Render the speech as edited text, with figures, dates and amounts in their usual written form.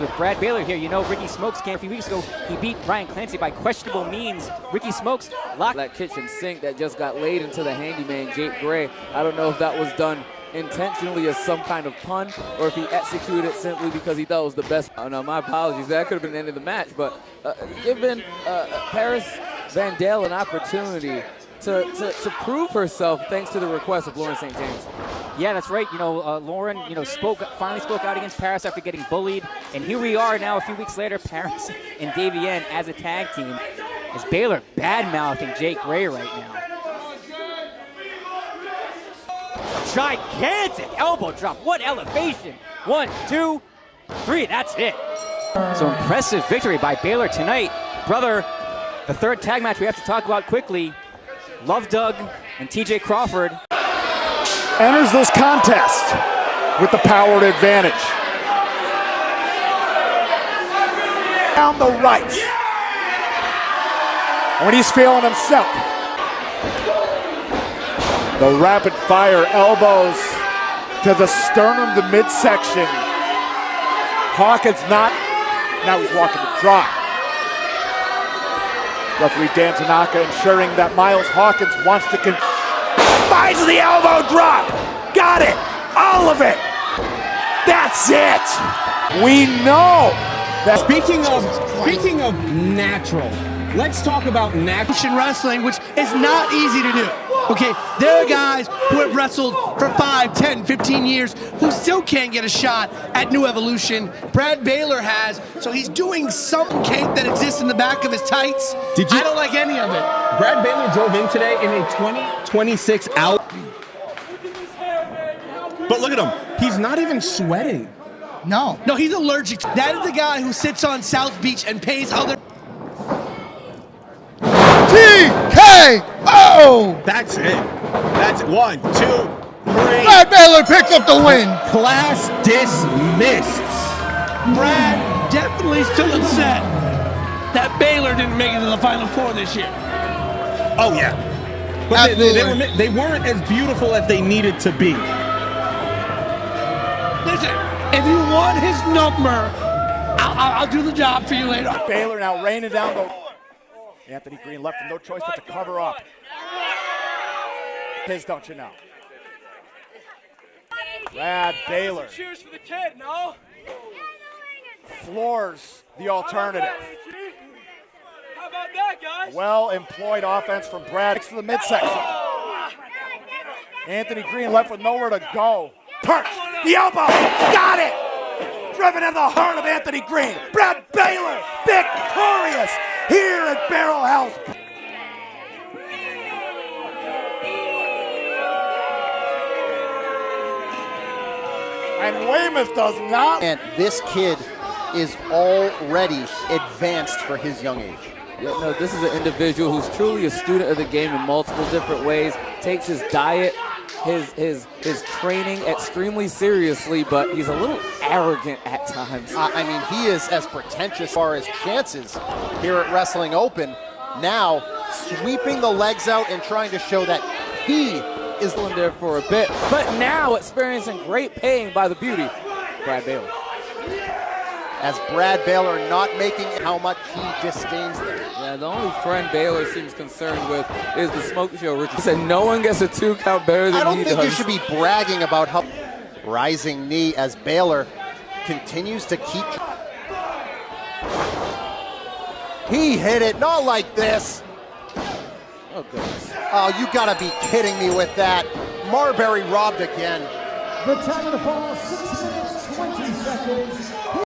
with Brad Baylor here. You know, Ricky Smokes came a few weeks ago. He beat Brian Clancy by questionable means. Ricky Smokes locked that kitchen sink that just got laid into the handyman, Jake Gray. I don't know if that was done intentionally as some kind of pun or if he executed it simply because he thought it was the best. Oh, no, my apologies. That could have been the end of the match. But giving Paris Van Dale an opportunity to prove herself thanks to the request of Lauren St. James. Yeah, that's right. You know, Lauren, finally spoke out against Paris after getting bullied. And here we are now a few weeks later, Paris and Davienne as a tag team. As Baylor bad-mouthing Jake Gray right now. Gigantic elbow drop. What elevation. 1, 2, 3. That's it. So impressive victory by Baylor tonight. Brother, the third tag match we have to talk about quickly. Love Doug and TJ Crawford. Enters this contest with the powered advantage. Down the right. When he's feeling himself. The rapid fire elbows to the sternum, the midsection. Hawkins not. Now he's walking the drop. Referee Dan Tanaka ensuring that Miles Hawkins wants to finds the elbow drop. Got it. All of it. That's it. We know that. Speaking of natural, let's talk about natural wrestling, which is not easy to do. Okay, there are guys who have wrestled for 5, 10, 15 years who still can't get a shot at New Evolution. Brad Baylor has, so he's doing some cake that exists in the back of his tights. I don't like any of it. Brad Baylor drove in today in a 2026 out. But look at him. He's not even sweating. No, he's allergic. That is the guy who sits on South Beach and pays other. TKO! That's it. That's it. 1, 2, 3. Brad Baylor picks up the win. Class dismissed. Brad definitely still upset that Baylor didn't make it to the Final Four this year. Oh, yeah. But they weren't as beautiful as they needed to be. Listen, if you want his number, I'll do the job for you later. Baylor now raining down the. Anthony Green left with no choice but to cover up. His, don't you know? Brad Baylor. Cheers for the kid, no? Floors the alternative. How about that, guys? Well employed offense from Brad next to the midsection. Anthony Green left with nowhere to go. Perch, the elbow, got it! Driven in the heart of Anthony Green. Brad Baylor, victorious here at Barrel House. And Weymouth does not. And this kid is already advanced for his young age. Yeah, no, this is an individual who's truly a student of the game in multiple different ways, takes his diet, his training extremely seriously, but he's a little arrogant at times. I mean, he is as pretentious as far as chances here at Wrestling Open. Now, sweeping the legs out and trying to show that he is in there for a bit, but now experiencing great pain by the beauty, Brad Baylor. As Brad Baylor not making how much he disdains them. Yeah, the only friend Baylor seems concerned with is the smoke show. Richard said no one gets a 2 count better than he does. I don't think you should be bragging about how rising knee as Baylor continues to keep. He hit it, not like this. Oh, goodness. Oh, you gotta be kidding me with that. Marbury robbed again. The time of the fall, 6 minutes, 20 seconds.